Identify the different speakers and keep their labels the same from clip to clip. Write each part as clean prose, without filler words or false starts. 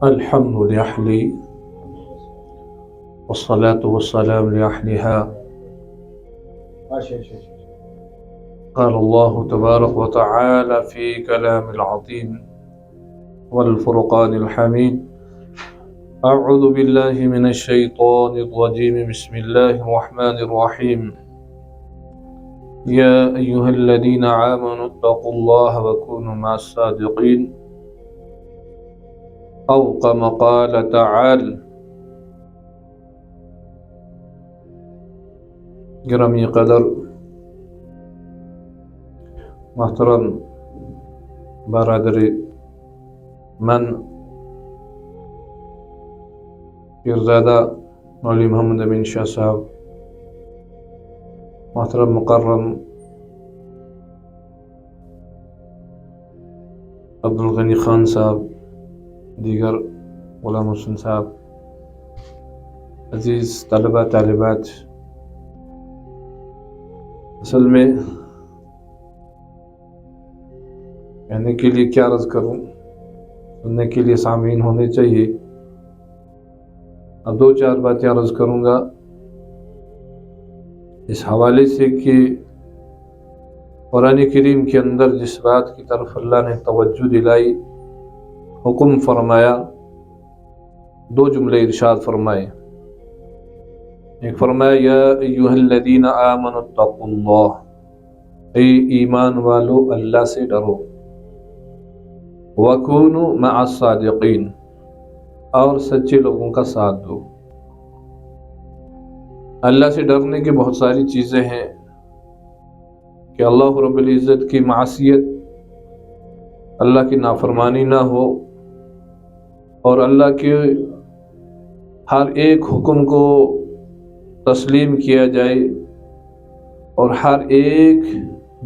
Speaker 1: الحمد لله والصلاة والسلام لأهلها. قال الله تبارك وتعالى في كلام العظيم والفرقان الحميد: أعوذ بالله من الشيطان الرجيم. بسم الله الرحمن الرحيم. يا أيها الذين آمنوا اتقوا الله وكونوا مع الصادقين أو كما قال تعالى. گرامی قدر محترم برادری، من پیرزادہ مولوی محمد امین شاہ صاحب، محترم مکرم عبدالغنی خان صاحب، دیگر غلام حسن صاحب، عزیز طلبہ طالبات، اصل میں کہنے کے لیے کیا عرض کروں، سننے کے لیے سامعین ہونے چاہیے. اب دو چار باتیں عرض کروں گا اس حوالے سے کہ قرآن کریم کے اندر جس بات کی طرف اللہ نے توجہ دلائی، حکم فرمایا، دو جملے ارشاد فرمائے. ایک فرمایا یا ایھا الذین آمنوا اتقوا اللہ، اے ایمان والو اللہ سے ڈرو، وکونوا مع الصادقین، اور سچے لوگوں کا ساتھ دو. اللہ سے ڈرنے کی بہت ساری چیزیں ہیں کہ اللہ رب العزت کی معصیت، اللہ کی نافرمانی نہ ہو، اور اللہ کے ہر ایک حکم کو تسلیم کیا جائے اور ہر ایک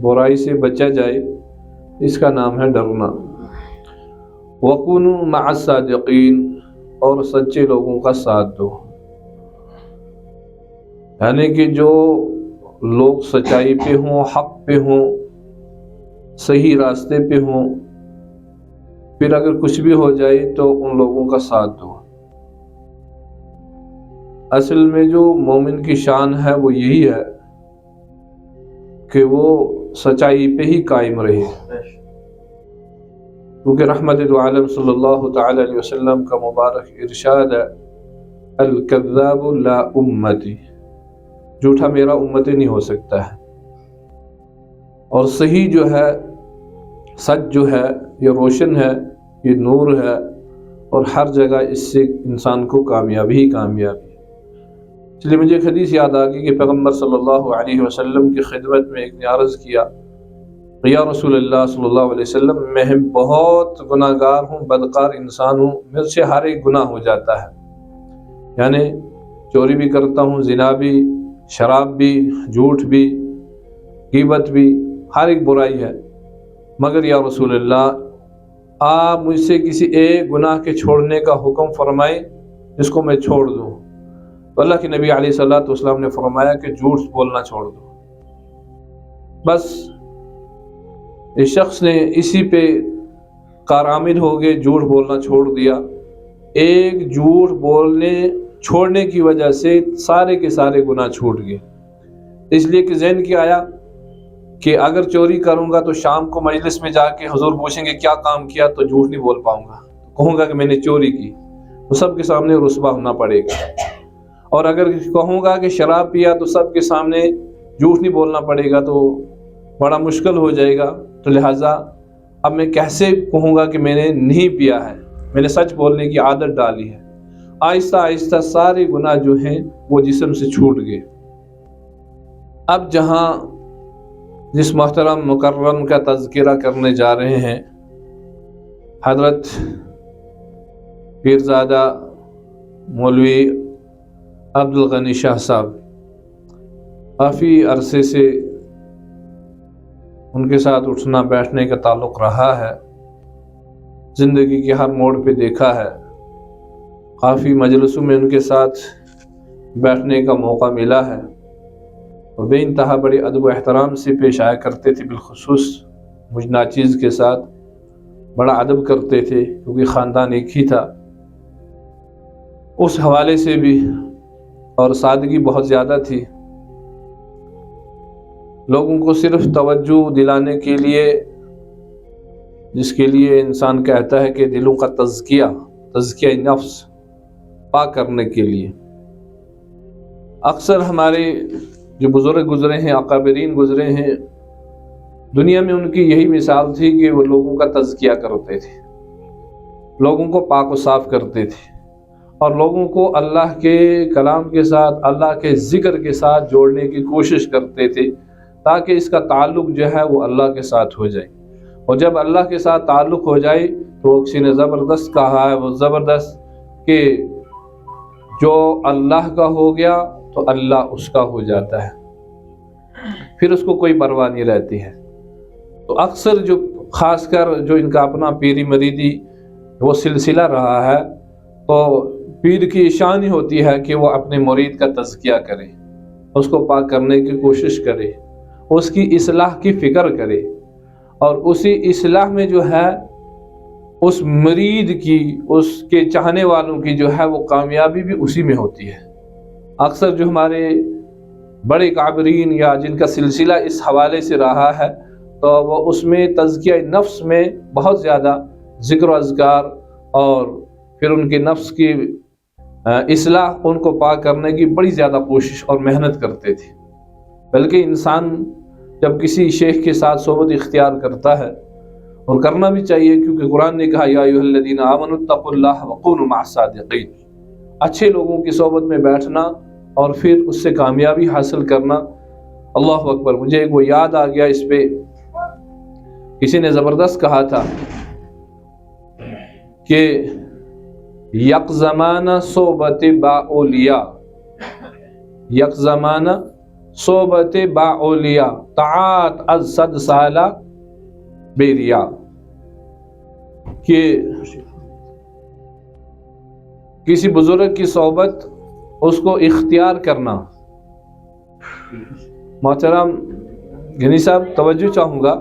Speaker 1: برائی سے بچا جائے. اس کا نام ہے ڈرنا. وَكُونُوا مَعَ الصَّادِقِينَ، اور سچے لوگوں کا ساتھ دو. یعنی کہ جو لوگ سچائی پہ ہوں، حق پہ ہوں، صحیح راستے پہ ہوں، پھر اگر کچھ بھی ہو جائے تو ان لوگوں کا ساتھ دو. اصل میں جو مومن کی شان ہے وہ یہی ہے کہ وہ سچائی پہ ہی قائم رہے، کیونکہ رحمت العالم صلی اللہ تعالی علیہ وسلم کا مبارک ارشاد ہے: الکذاب لا امتی، جھوٹا میرا امتی نہیں ہو سکتا ہے. اور صحیح جو ہے، سچ جو ہے، یہ روشن ہے، یہ نور ہے، اور ہر جگہ اس سے انسان کو کامیابی ہی کامیابی. اس لیے مجھے ایک حدیث یاد آ گئی کہ پیغمبر صلی اللہ علیہ وسلم کی خدمت میں ایک نے عرض کیا: یا رسول اللہ صلی اللہ علیہ وسلم، میں بہت گناہ گار ہوں، بدکار انسان ہوں، مجھ سے ہر ایک گناہ ہو جاتا ہے. یعنی چوری بھی کرتا ہوں، زنا بھی، شراب بھی، جھوٹ بھی، غیبت بھی، ہر ایک برائی ہے. مگر یا رسول اللہ، آپ مجھ سے کسی ایک گناہ کے چھوڑنے کا حکم فرمائیں جس کو میں چھوڑ دوں. تو اللہ کے نبی علیہ الصلوۃ والسلام نے فرمایا کہ جھوٹ بولنا چھوڑ دو. بس اس شخص نے اسی پہ کارآمد ہو گئے، جھوٹ بولنا چھوڑ دیا. ایک جھوٹ بولنے چھوڑنے کی وجہ سے سارے کے سارے گناہ چھوٹ گئے. اس لیے کہ ذہن کی آیا کہ اگر چوری کروں گا تو شام کو مجلس میں جا کے حضور پوچھیں گے کیا کام کیا، تو جھوٹ نہیں بول پاؤں گا، کہوں گا کہ میں نے چوری کی، تو سب کے سامنے رسوا ہونا پڑے گا. اور اگر کہوں گا کہ شراب پیا تو سب کے سامنے جھوٹ نہیں بولنا پڑے گا، تو بڑا مشکل ہو جائے گا. تو لہٰذا اب میں کیسے کہوں گا کہ میں نے نہیں پیا ہے، میں نے سچ بولنے کی عادت ڈالی ہے. آہستہ آہستہ سارے گناہ جو ہیں وہ جسم سے چھوٹ گئے. اب جہاں جس محترم مکرم کا تذکرہ کرنے جا رہے ہیں، حضرت پیرزادہ مولوی عبدالغنی شاہ صاحب، کافی عرصے سے ان کے ساتھ اٹھنا بیٹھنے کا تعلق رہا ہے، زندگی کے ہر موڑ پہ دیکھا ہے، کافی مجلسوں میں ان کے ساتھ بیٹھنے کا موقع ملا ہے، اور بے انتہا بڑے ادب و احترام سے پیش آیا کرتے تھے. بالخصوص مجھ ناچیز کے ساتھ بڑا ادب کرتے تھے، کیونکہ خاندان ایک ہی تھا. اس حوالے سے بھی، اور سادگی بہت زیادہ تھی، لوگوں کو صرف توجہ دلانے کے لیے، جس کے لیے انسان کہتا ہے کہ دلوں کا تزکیہ نفس پاک کرنے کے لیے۔ اکثر ہمارے جو بزرگ گزرے ہیں، اکابرین گزرے ہیں، دنیا میں ان کی یہی مثال تھی کہ وہ لوگوں کا تزکیہ کرتے تھے، لوگوں کو پاک و صاف کرتے تھے، اور لوگوں کو اللہ کے کلام کے ساتھ، اللہ کے ذکر کے ساتھ جوڑنے کی کوشش کرتے تھے، تاکہ اس کا تعلق جو ہے وہ اللہ کے ساتھ ہو جائے۔ اور جب اللہ کے ساتھ تعلق ہو جائے تو کسی نے زبردست کہا ہے، وہ زبردست کہ جو اللہ کا ہو گیا تو اللہ اس کا ہو جاتا ہے، پھر اس کو کوئی پرواہ نہیں رہتی ہے۔ تو اکثر جو خاص کر جو ان کا اپنا پیری مریدی وہ سلسلہ رہا ہے، تو پیر کی شان ہی ہوتی ہے کہ وہ اپنے مرید کا تزکیہ کرے، اس کو پاک کرنے کی کوشش کرے، اس کی اصلاح کی فکر کرے، اور اسی اصلاح میں جو ہے اس مرید کی، اس کے چاہنے والوں کی جو ہے وہ کامیابی بھی اسی میں ہوتی ہے۔ اکثر جو ہمارے بڑے کابرین یا جن کا سلسلہ اس حوالے سے رہا ہے، تو وہ اس میں تزکیہ نفس میں بہت زیادہ ذکر و اذکار، اور پھر ان کے نفس کی اصلاح، ان کو پاک کرنے کی بڑی زیادہ کوشش اور محنت کرتے تھے۔ بلکہ انسان جب کسی شیخ کے ساتھ صحبت اختیار کرتا ہے، اور کرنا بھی چاہیے، کیونکہ قرآن نے کہا یا ایھا الذین آمنوا اتقوا اللہ وکونوا مع الصادقین، اچھے لوگوں کی صحبت میں بیٹھنا اور پھر اس سے کامیابی حاصل کرنا۔ اللہ اکبر، مجھے ایک وہ یاد آ گیا، اس پہ کسی نے زبردست کہا تھا کہ یک زمانہ صحبت با اولیاء، یک زمانہ صحبت با اولیاء، طاعت از 100 سالہ بے ریا، کہ کسی بزرگ کی صحبت اس کو اختیار کرنا۔ محترم غنی صاحب توجہ چاہوں گا،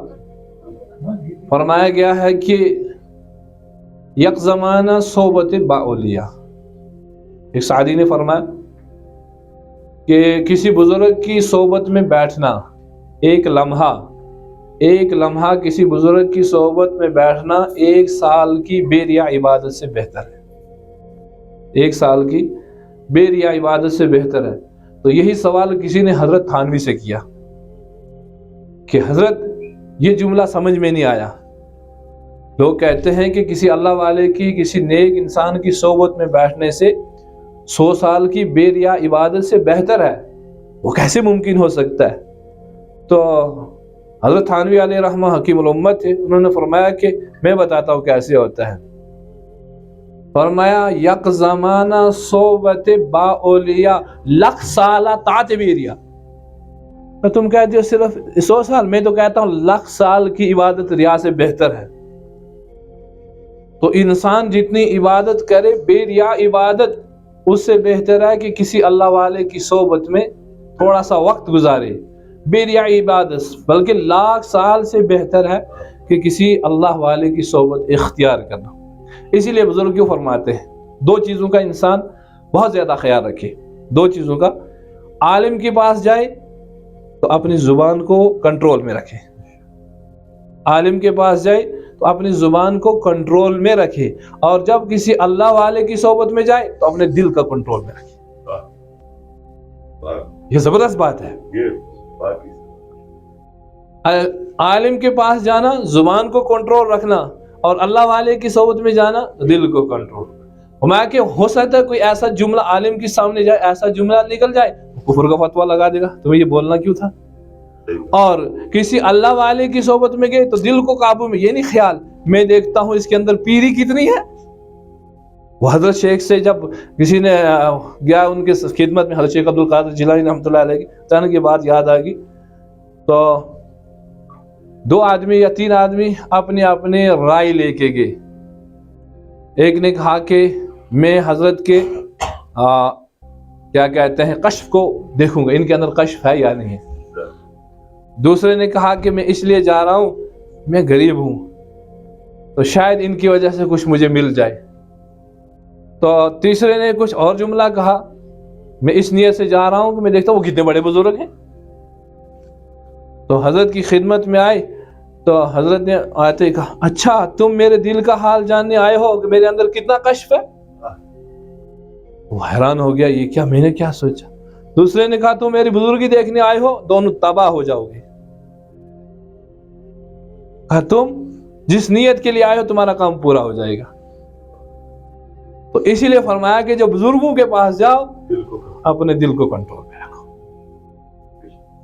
Speaker 1: فرمایا گیا ہے کہ یک زمانہ صحبت با اولیاء، ایک سعدی نے فرمایا کہ کسی بزرگ کی صحبت میں بیٹھنا، ایک لمحہ کسی بزرگ کی صحبت میں بیٹھنا 1 سال کی بے ریا عبادت سے بہتر ہے، 1 سال کی بے ریا عبادت سے بہتر ہے۔ تو یہی سوال کسی نے حضرت تھانوی سے کیا کہ حضرت یہ جملہ سمجھ میں نہیں آیا، لوگ کہتے ہیں کہ کسی اللہ والے کی، کسی نیک انسان کی صحبت میں بیٹھنے سے 100 سال کی بے ریا عبادت سے بہتر ہے، وہ کیسے ممکن ہو سکتا ہے؟ تو حضرت تھانوی علیہ رحمہ حکیم الامت تھے، انہوں نے فرمایا کہ میں بتاتا ہوں کیسے ہوتا ہے۔ فرمایا یک زمانہ صحبت با اولیاء، 1,00,000 سالہ طاعت بے ریا۔ تو تم کہتے ہو صرف 100 سال، میں تو کہتا ہوں 1,00,000 سال کی عبادت ریا سے بہتر ہے۔ تو انسان جتنی عبادت کرے بے ریا عبادت، اس سے بہتر ہے کہ کسی اللہ والے کی صحبت میں تھوڑا سا وقت گزارے بے ریا عبادت، بلکہ 1,00,000 سال سے بہتر ہے کہ کسی اللہ والے کی صحبت اختیار کرنا۔ اسی لیے بزرگ کیوں فرماتے ہیں 2 چیزوں کا انسان بہت زیادہ خیال رکھے، 2 چیزوں کا۔ عالم کے پاس جائے تو اپنی زبان کو کنٹرول میں رکھے، عالم کے پاس جائے تو اپنی زبان کو کنٹرول میں رکھے، اور جب کسی اللہ والے کی صحبت میں جائے تو اپنے دل کا کنٹرول میں رکھے۔ یہ زبردست بات ہے۔ عالم کے پاس جانا، زبان کو کنٹرول رکھنا، اور اللہ والے کی صحبت میں جانا، دل کو کنٹرول۔ ہمارا کہ ہو سکتا ہے کوئی ایسا جملہ عالم کے سامنے جائے، ایسا جملہ نکل جائے، کفر کا فتویٰ لگا دے گا، تمہیں یہ بولنا کیوں تھا؟ اور کسی اللہ والے کی صحبت میں گئے تو دل کو قابو میں، یہ نہیں خیال میں دیکھتا ہوں اس کے اندر پیری کتنی ہے۔ وہ حضرت شیخ سے جب کسی نے گیا ان کے خدمت میں، حضرت شیخ عبد القادر جیلانی رحمۃ اللہ علیہ کی، اچانک یہ بات یاد آ گئی، تو 2 آدمی یا 3 آدمی اپنے اپنے رائے لے کے گئے۔ ایک نے کہا کہ میں حضرت کے کیا کہتے ہیں کشف کو دیکھوں گا، ان کے اندر کشف ہے یا نہیں ہے۔ دوسرے نے کہا کہ میں اس لیے جا رہا ہوں، میں غریب ہوں تو شاید ان کی وجہ سے کچھ مجھے مل جائے۔ تو تیسرے نے کچھ اور جملہ کہا، میں اس نیت سے جا رہا ہوں کہ میں دیکھتا ہوں وہ کتنے بڑے بزرگ ہیں. تو حضرت کی خدمت میں آئے تو حضرت نے آتے ہی کہا اچھا تم میرے دل کا حال جاننے آئے ہو کہ میرے اندر کتنا کشف ہے. وہ حیران ہو گیا یہ کیا، میں نے کیا سوچا. دوسرے نے کہا تم میری بزرگی دیکھنے آئے ہو، دونوں تباہ ہو جاؤ گے. کہا تم جس نیت کے لیے آئے ہو تمہارا کام پورا ہو جائے گا. تو اسی لیے فرمایا کہ جو بزرگوں کے پاس جاؤ اپنے دل کو کنٹرول میں رکھو،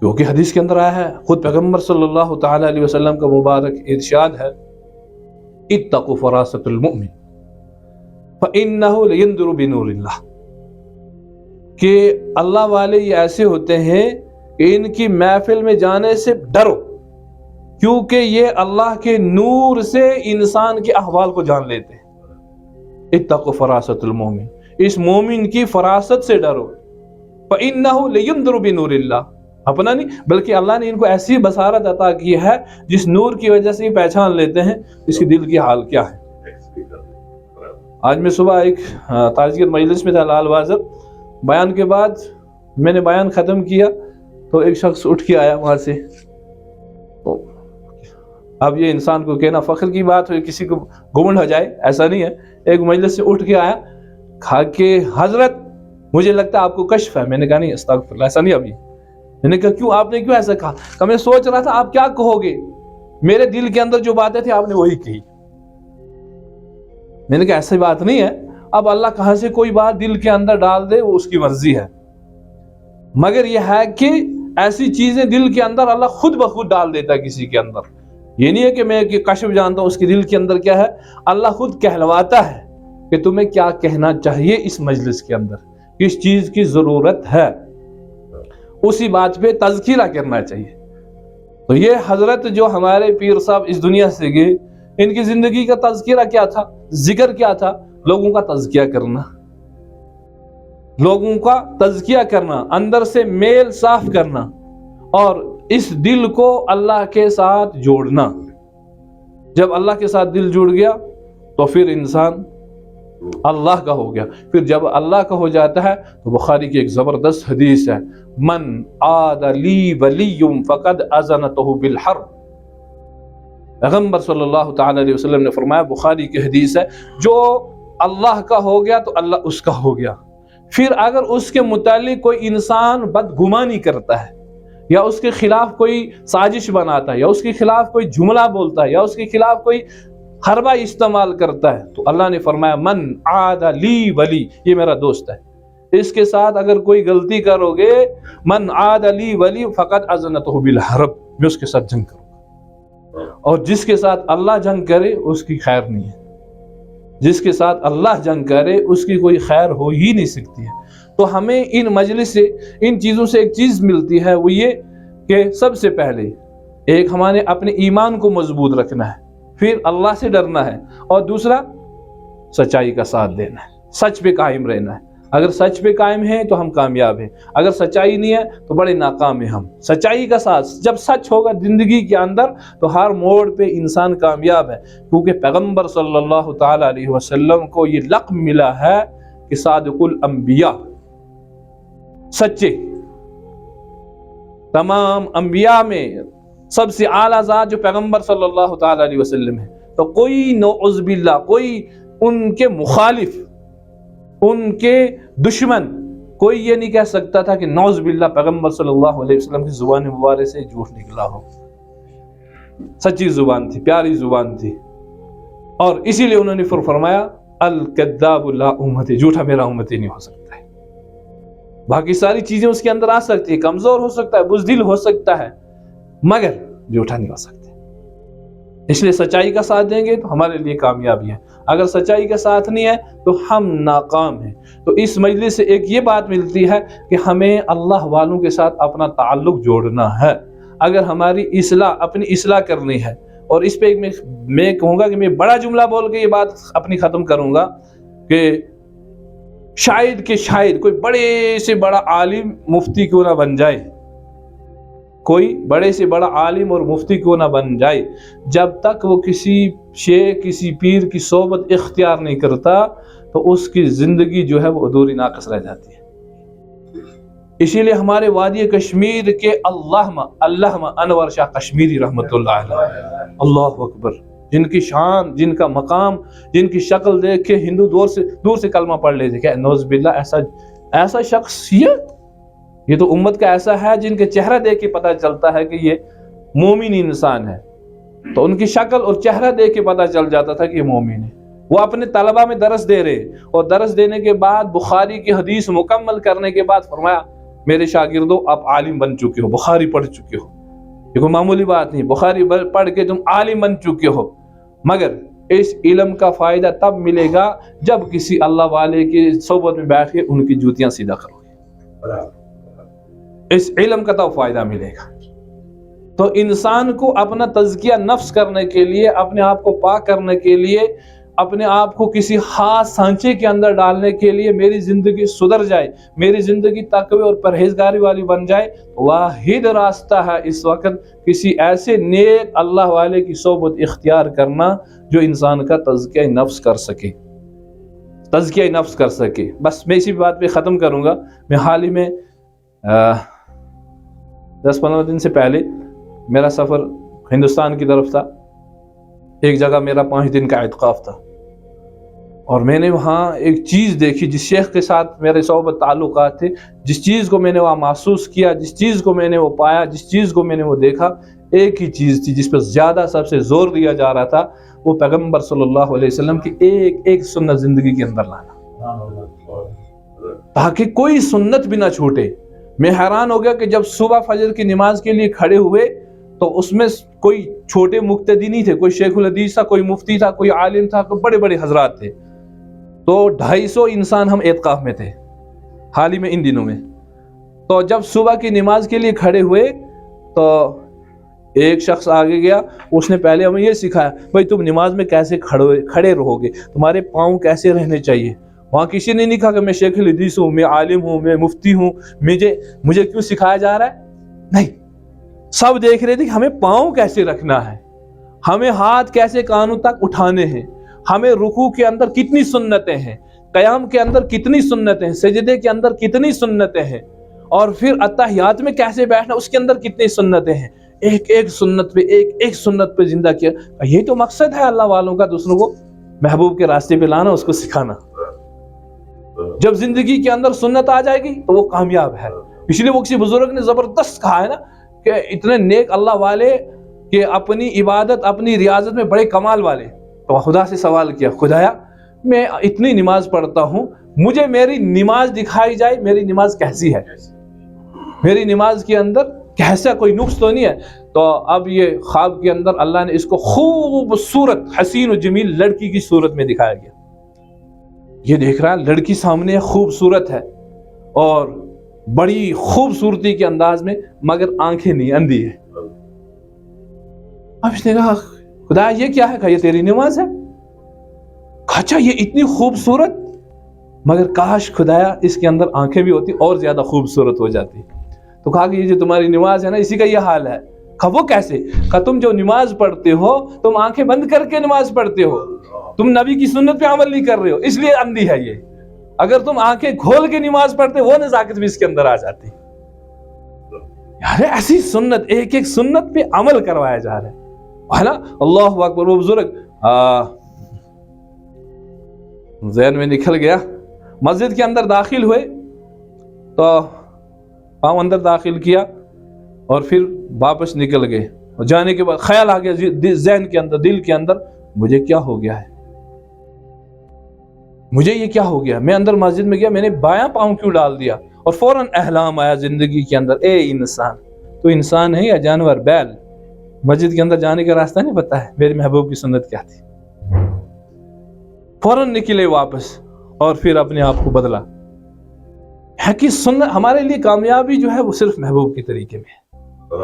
Speaker 1: کیونکہ حدیث کے اندر آیا ہے، خود پیغمبر صلی اللہ تعالی علیہ وسلم کا مبارک ارشاد ہے اتقوا فراست المؤمن فإنه لينظر بنور اللہ، کہ اللہ والے یہ ایسے ہوتے ہیں کہ ان کی محفل میں جانے سے ڈرو، کیونکہ یہ اللہ کے نور سے انسان کے احوال کو جان لیتے ہیں. اتقوا فراست المؤمن، اس مومن کی فراست سے ڈرو. فإنه لينظر بنور اللہ، اپنا نہیں بلکہ اللہ نے ان کو ایسی بصارت عطا کی ہے جس نور کی وجہ سے پہچان لیتے ہیں اس کے دل کی حال کیا ہے. آج میں صبح ایک تعزیت مجلس میں تھا لال بازر، بیان کے بعد میں نے بیان ختم کیا تو ایک شخص اٹھ کے آیا وہاں سے. اب یہ انسان کو کہنا فخر کی بات ہو، کسی کو گمنڈ ہو جائے، ایسا نہیں ہے. ایک مجلس سے اٹھ کے آیا کھا کے حضرت مجھے لگتا ہے آپ کو کشف ہے. میں نے کہا نہیں استغفر اللہ، ایسا نہیں. ابھی میں نے کہا کیوں، آپ نے کیوں ایسا کہا؟ کہ میں سوچ رہا تھا آپ کیا کہو گے، میرے دل کے اندر جو باتیں تھیں آپ نے وہی کہی. میں نے کہا ایسی بات نہیں ہے، اب اللہ کہاں سے کوئی بات دل کے اندر ڈال دے وہ اس کی مرضی ہے، مگر یہ ہے کہ ایسی چیزیں دل کے اندر اللہ خود بخود ڈال دیتا ہے کسی کے اندر. یہ نہیں ہے کہ میں کشف جانتا ہوں اس کے دل کے اندر کیا ہے، اللہ خود کہلواتا ہے کہ تمہیں کیا کہنا چاہیے اس مجلس کے اندر، کس چیز کی ضرورت ہے، اسی بات پہ تذکرہ کرنا چاہیے. تو یہ حضرت جو ہمارے پیر صاحب اس دنیا سے گئے، ان کی زندگی کا تذکرہ کیا تھا، ذکر کیا تھا؟ لوگوں کا تزکیہ کرنا، لوگوں کا تزکیہ کرنا، اندر سے میل صاف کرنا اور اس دل کو اللہ کے ساتھ جوڑنا. جب اللہ کے ساتھ دل جڑ گیا تو پھر انسان اللہ کا ہو گیا. پھر جب اللہ کا ہو جاتا ہے تو بخاری کی ایک زبردست حدیث ہے، من عاد لی ولی فقد اذنته بالحرب. پیغمبر صلی اللہ تعالی علیہ وسلم نے فرمایا، بخاری کی حدیث ہے، جو اللہ کا ہو گیا تو اللہ اس کا ہو گیا. پھر اگر اس کے متعلق کوئی انسان بدگمانی کرتا ہے یا اس کے خلاف کوئی سازش بناتا ہے یا اس کے خلاف کوئی جملہ بولتا ہے یا اس کے خلاف کوئی حربہ استعمال کرتا ہے تو اللہ نے فرمایا من عاد لی ولی، یہ میرا دوست ہے، اس کے ساتھ اگر کوئی غلطی کرو گے، من عاد لی ولی فقط اذنته بالحرب، میں اس کے ساتھ جنگ کروں گا. اور جس کے ساتھ اللہ جنگ کرے اس کی خیر نہیں ہے، جس کے ساتھ اللہ جنگ کرے اس کی کوئی خیر ہو ہی نہیں سکتی ہے. تو ہمیں ان مجلس سے ان چیزوں سے ایک چیز ملتی ہے، وہ یہ کہ سب سے پہلے ایک ہمارے اپنے ایمان کو مضبوط رکھنا ہے، پھر اللہ سے ڈرنا ہے، اور دوسرا سچائی کا ساتھ دینا ہے، سچ پہ قائم رہنا ہے. اگر سچ پہ قائم ہیں تو ہم کامیاب ہیں، اگر سچائی نہیں ہے تو بڑے ناکام ہیں ہم. سچائی کا ساتھ، جب سچ ہوگا زندگی کے اندر تو ہر موڑ پہ انسان کامیاب ہے، کیونکہ پیغمبر صلی اللہ تعالی علیہ وسلم کو یہ لقب ملا ہے کہ صادق الانبیاء، سچے. تمام انبیاء میں سب سے اعلیٰ ذات جو پیغمبر صلی اللہ تعالی علیہ وسلم ہے، تو کوئی نعوذ باللہ، کوئی ان کے مخالف، ان کے دشمن، کوئی یہ نہیں کہہ سکتا تھا کہ نعوذ باللہ پیغمبر صلی اللہ علیہ وسلم کی زبان مبارک سے جھوٹ نکلا ہو. سچی زبان تھی، پیاری زبان تھی، اور اسی لیے انہوں نے فرمایا الکذاب لا امتی، جھوٹا میرا امتی نہیں ہو سکتا ہے. باقی ساری چیزیں اس کے اندر آ سکتی ہے، کمزور ہو سکتا ہے، بزدل ہو سکتا ہے، مگر جھوٹا نہیں ہو سکتا. اس لیے سچائی کا ساتھ دیں گے تو ہمارے لیے کامیابی ہے، اگر سچائی کا ساتھ نہیں ہے تو ہم ناکام ہیں. تو اس مجلس سے ایک یہ بات ملتی ہے کہ ہمیں اللہ والوں کے ساتھ اپنا تعلق جوڑنا ہے. اگر ہماری اصلاح، اپنی اصلاح کرنی ہے، اور اس پہ میں کہوں گا کہ میں بڑا جملہ بول کے یہ بات اپنی ختم کروں گا کہ شاید کوئی بڑے سے بڑا عالم مفتی کیوں نہ بن جائے، کوئی بڑے سے بڑا عالم اور مفتی کیوں نہ بن جائے، جب تک وہ کسی شیخ کسی پیر کی صحبت اختیار نہیں کرتا تو اس کی زندگی جو ہے وہ ادھوری ناقص رہ جاتی ہے۔ اسی لیے ہمارے وادی کشمیر کے علامہ انور شاہ کشمیری رحمۃ اللہ علیہ، اللہ اکبر، جن کی شان، جن کا مقام، جن کی شکل دیکھ کے ہندو دور سے کلمہ پڑھ لیتے کہ نعوذ باللہ ایسا شخص، یہ تو امت کا ایسا ہے جن کے چہرہ دیکھ کے پتہ چلتا ہے کہ یہ مومن انسان ہے، تو ان کی شکل اور چہرہ دیکھ کے پتہ چل جاتا تھا کہ یہ مومن ہے۔ وہ اپنے طلبہ میں درس دے رہے، اور درس دینے کے بعد بخاری کی حدیث مکمل کرنے کے بعد فرمایا میرے شاگردوں آپ عالم بن چکے ہو، بخاری پڑھ چکے ہو، یہ کوئی معمولی بات نہیں، بخاری پڑھ کے تم عالم بن چکے ہو، مگر اس علم کا فائدہ تب ملے گا جب کسی اللہ والے کی صحبت میں بیٹھ کے ان کی جوتیاں سیدھا کرو گے، اس علم کا تو فائدہ ملے گا۔ تو انسان کو اپنا تزکیہ نفس کرنے کے لیے، اپنے آپ کو پاک کرنے کے لیے، اپنے آپ کو کسی خاص سانچے کے اندر ڈالنے کے لیے، میری زندگی سدھر جائے، میری زندگی تقوی اور پرہیزگاری والی بن جائے، واحد راستہ ہے اس وقت کسی ایسے نیک اللہ والے کی صحبت اختیار کرنا جو انسان کا تزکیہ نفس کر سکے، تزکیہ نفس کر سکے۔ بس میں اسی بات پہ ختم کروں گا۔ میں حال ہی میں 10-15 دن سے پہلے میرا سفر ہندوستان کی طرف تھا، ایک جگہ میرا 5 دن کا اعتکاف تھا، اور میں نے وہاں ایک چیز دیکھی، جس شیخ کے ساتھ میرے صحبت تعلقات تھے، جس چیز کو میں نے وہاں محسوس کیا، جس چیز کو میں نے وہ پایا، جس چیز کو میں نے وہ دیکھا، ایک ہی چیز تھی جس پر زیادہ سب سے زور دیا جا رہا تھا، وہ پیغمبر صلی اللہ علیہ وسلم کی ایک سنت زندگی کے اندر لانا، تاکہ کوئی سنت بھی نہ چھوٹے۔ میں حیران ہو گیا کہ جب صبح فجر کی نماز کے لیے کھڑے ہوئے تو اس میں کوئی چھوٹے مقتدی نہیں تھے، کوئی شیخ الحدیث تھا، کوئی مفتی تھا، کوئی عالم تھا، کوئی بڑے بڑے حضرات تھے، تو 250 انسان ہم اعتکاف میں تھے حال ہی میں ان دنوں میں۔ تو جب صبح کی نماز کے لیے کھڑے ہوئے تو ایک شخص آگے گیا، اس نے پہلے ہمیں یہ سکھایا بھائی تم نماز میں کیسے کھڑے رہو گے، تمہارے پاؤں کیسے رہنے چاہیے۔ وہاں کسی نے نہیں کہا کہ میں شیخ الحدیث ہوں، میں عالم ہوں، میں مفتی ہوں، مجھے کیوں سکھایا جا رہا ہے، نہیں، سب دیکھ رہے تھے کہ ہمیں پاؤں کیسے رکھنا ہے، ہمیں ہاتھ کیسے کانوں تک اٹھانے ہیں، ہمیں رکوع کے اندر کتنی سنتیں ہیں، قیام کے اندر کتنی سنتیں ہیں، سجدے کے اندر کتنی سنتیں ہیں، اور پھر اتحیات میں کیسے بیٹھنا اس کے اندر کتنی سنتیں ہیں، ایک سنت پہ ایک سنت پہ زندہ کیا۔ یہ تو مقصد ہے اللہ والوں کا، دوسروں کو محبوب کے راستے پہ لانا، اس کو سکھانا۔ جب زندگی کے اندر سنت آ جائے گی تو وہ کامیاب ہے۔ اس لیے وہ کسی بزرگ نے زبردست کہا ہے نا کہ اتنے نیک اللہ والے کہ اپنی عبادت اپنی ریاضت میں بڑے کمال والے، تو خدا سے سوال کیا، خدایا میں اتنی نماز پڑھتا ہوں، مجھے میری نماز دکھائی جائے، میری نماز کیسی ہے، میری نماز کے اندر کیسا کوئی نقص تو نہیں ہے۔ تو اب یہ خواب کے اندر اللہ نے اس کو خوبصورت حسین و جمیل لڑکی کی صورت میں دکھایا گیا۔ یہ دیکھ رہا ہے لڑکی سامنے خوبصورت ہے اور بڑی خوبصورتی کے انداز میں، مگر آنکھیں نہیں، اندھی ہے۔ اب اس نے کہا خدا یہ کیا ہے، کہا یہ تیری نماز ہے۔ اچھا یہ اتنی خوبصورت، مگر کاش خدایا اس کے اندر آنکھیں بھی ہوتی اور زیادہ خوبصورت ہو جاتی۔ تو کہا کہ یہ جو تمہاری نماز ہے نا اسی کا یہ حال ہے۔ کہا وہ کیسے؟ کہا تم جو نماز پڑھتے ہو تم آنکھیں بند کر کے نماز پڑھتے ہو، تم نبی کی سنت پہ عمل نہیں کر رہے ہو، اس لیے اندھی ہے یہ۔ اگر تم آنکھیں کھول کے نماز پڑھتے وہ نزاکت بھی اس کے اندر آ جاتی۔ یار ایسی سنت، ایک سنت پہ عمل کروایا جا رہا ہے نا۔ اللہ اکبر۔ وہ بزرگ ذہن میں نکل گیا، مسجد کے اندر داخل ہوئے تو پاؤں اندر داخل کیا اور پھر واپس نکل گئے، اور جانے کے بعد خیال آ گیا ذہن کے اندر، دل کے اندر، مجھے کیا ہو گیا ہے، مجھے یہ کیا ہو گیا۔ میں اندر مسجد میں گیا، میں نے بایاں پاؤں کیوں ڈال دیا، اور فوراً احلام آیا زندگی کے اندر، اے انسان تو انسان ہے یا جانور، بیل، مسجد کے اندر جانے کا راستہ نہیں پتا ہے، میرے محبوب کی سنت کیا تھی۔ فوراً نکلے واپس اور پھر اپنے آپ کو بدلا ہے کہ سنت ہمارے لیے کامیابی جو ہے وہ صرف محبوب کے طریقے میں ہے۔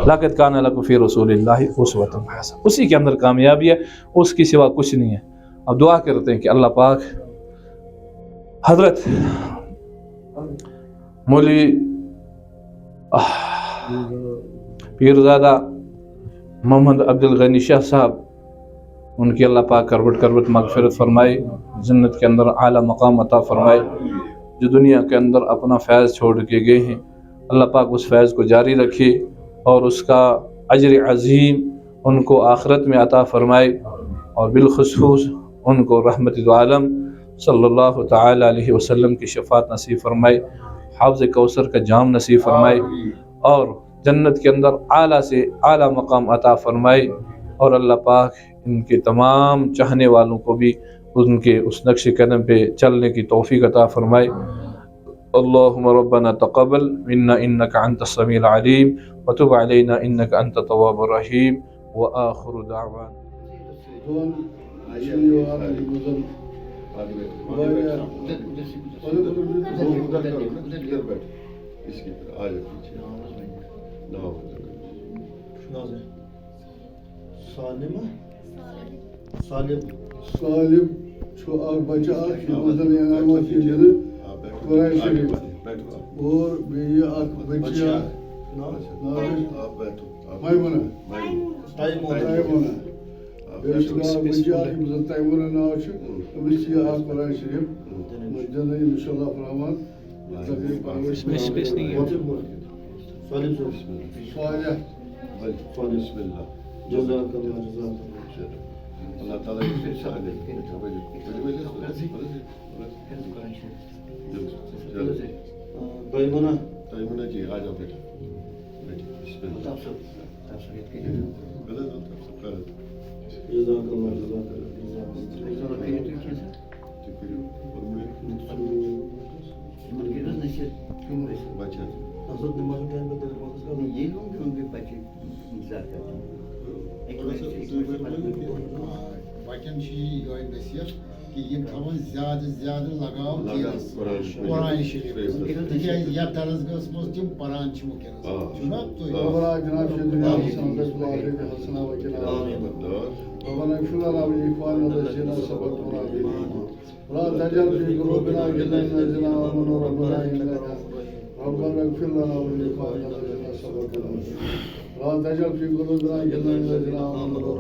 Speaker 1: لقد کان لکم فی رسول اللہ اسوۃ حسنہ، اسی کے اندر کامیابی ہے، اس کی سوا کچھ نہیں ہے۔ اب دعا کرتے ہیں کہ اللہ پاک حضرت مولوی پیرزادہ محمد عبدالغنی شاہ صاحب، ان کی اللہ پاک کروٹ مغفرت فرمائے، جنت کے اندر اعلیٰ مقام عطا فرمائے۔ جو دنیا کے اندر اپنا فیض چھوڑ کے گئے ہیں، اللہ پاک اس فیض کو جاری رکھے اور اس کا اجر عظیم ان کو آخرت میں عطا فرمائے، اور بالخصوص ان کو رحمت عالم صلی اللہ تعالی علیہ وسلم کی شفاعت نصیب فرمائے، حوض کوثر کا جام نصیب فرمائے، اور جنت کے اندر اعلیٰ سے اعلیٰ مقام عطا فرمائے، اور اللہ پاک ان کے تمام چاہنے والوں کو بھی ان کے اس نقش قدم پہ چلنے کی توفیق عطا فرمائے۔ اللہم ربنا تقبل منا انک انت السمیع العلیم وتب علینا انک انت التواب الرحیم وآخر دعوان۔
Speaker 2: سالم چھو اک بچہ اکھ مثلاً انعامات یہ دل قرآن شریف اور بیٚیہِ اکھ بچی میمونہ تیمونہ بیٚیہِ چھُ بیٛاکھ بچی اکھ ییٚمِس زن تیمونہ ناو چھُ أمِس چھِ یہِ اکھ قرآن شریف دِنہٕ انشاءاللہ الرحمن تقریٖب کرو
Speaker 3: اللہ تعالیٰ تیمونہ جی آ جاؤ بیٹا
Speaker 4: بچن یہ نصیحت کہ یہ تھاون زیادہ زیادہ لگاؤ قرآن شریف تکیازِ یتھ درسگاہس منٛز تِم پران چھِ وٕنکیٚنس چھُنا تُہۍ
Speaker 2: جناب شیخ دنیا حسنا ربنا اغفر لنا ولإخواننا الذين سبقونا بالإيمان ولا تجعل في قلوبنا غلا للذين آمنوا ربنا اغفر لنا ولإخواننا الذين سبقونا ولا تجعل في قلوبنا غلا للذين آمنوا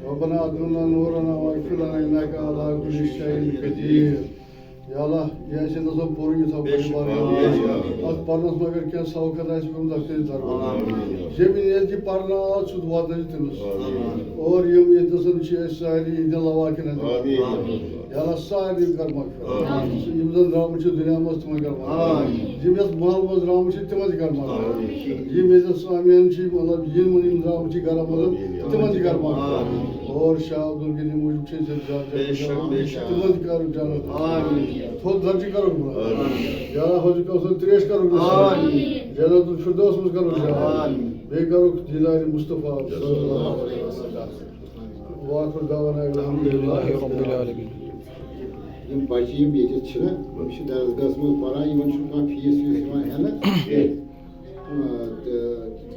Speaker 2: ربنا أتمنا نورنا واغفر لنا إنك على كل شيء قدير۔ یا اللہ یہ ایسے نظم پوری تھا بڑی بار ات پرنس مگر کیا سوکت آس پیمت اختر دربار زمین یت یہ پرنا آت سہ وات تمس اور یم یتنسن ساری ہند لواکن یا اللہ ساری کر مغفرت یم زن درام دنیا مز تمن کر مغفرت یم یس مال مز درام تمن کر مغفرت یم یت سامیان مطلب یم درام گھر مز تمن کر مغفرت اور شاہ عبدالغنی موجود تمن کر جنت تھوڑ درجہ کرو یا اللہ حوض کوثر تریش کرو جنت الفردوس مز کرو بے کرو دیدار مصطفیٰ صلی اللہ علیہ وسلم واخر دعوانا الحمدللہ رب العالمین۔
Speaker 4: یم بچہ یم ییٚتہِ چھِنہ یِم چھِ درسگاہس منٛز پران یِمن چھُنہٕ کانٛہہ فیٖس ویٖس یِوان ہٮ۪نہٕ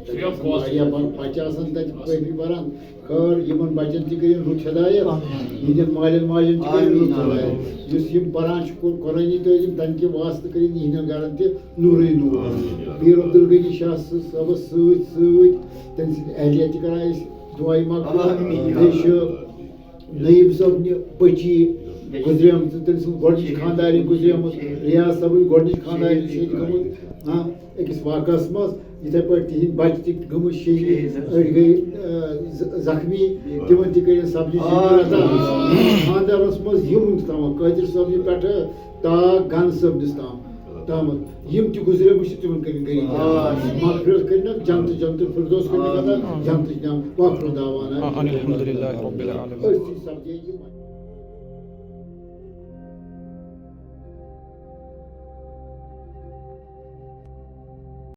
Speaker 4: تہٕ واریاہ بچہِ آسان تتہِ پٔرۍمٕتۍ پران خٲر یِمن بچن تہِ کٔرِنۍ رُت ہدایت یِہنٛدٮ۪ن مالٮ۪ن ماجٮ۪ن تہِ کٔرِنۍ رُت ہدایت یُس یِم پران چھِ قرآنی تعلیٖم تمہِ کہِ واسطہٕ کٔرِنۍ یِہنٛدٮ۪ن گرن تہِ نوٗرٕے نوٗر۔ پیٖر عبدالغنی شاہ صٲبس سۭتۍ سۭتۍ تٔمۍ سٕنٛدِ اہلیہ تہِ کران أسۍ دُعاے مغفرت بیٚیہِ چھِ نعیٖم صٲبنہِ بٔچی گُزریمٕژ تٔمۍ سٕنٛز گۄڈنِچ خانٛدارِنۍ گُزریمٕژ ریاض صٲبٕنۍ گۄڈنِچ خانٛدارِنۍ چھِ ییٚتہِ گٔمٕژ أکِس واقعس منٛز یِتھَے پٲٹھۍ تِہنٛدۍ بچہِ تہِ گٔمٕتۍ شہیٖد أڑۍ گٔے زخمی تِمن تہِ کٔرِنۍ سبزی عطا خانٛدارس منٛز یِم تامَتھ قٲدر صٲبنہِ پٮ۪ٹھٕ تا گن صٲبنِس تامَتھ یِم تہِ گُزریمٕتۍ چھِ تِمن کٔرِنۍ کٔرِنۍ مغفرت کٔرِنَکھ جنتہٕ جنتہٕ فردوس کٔرِنَکھ عطا جنتٕچ نعمت واخر دعوانا الحمدللہ رب العالمین۔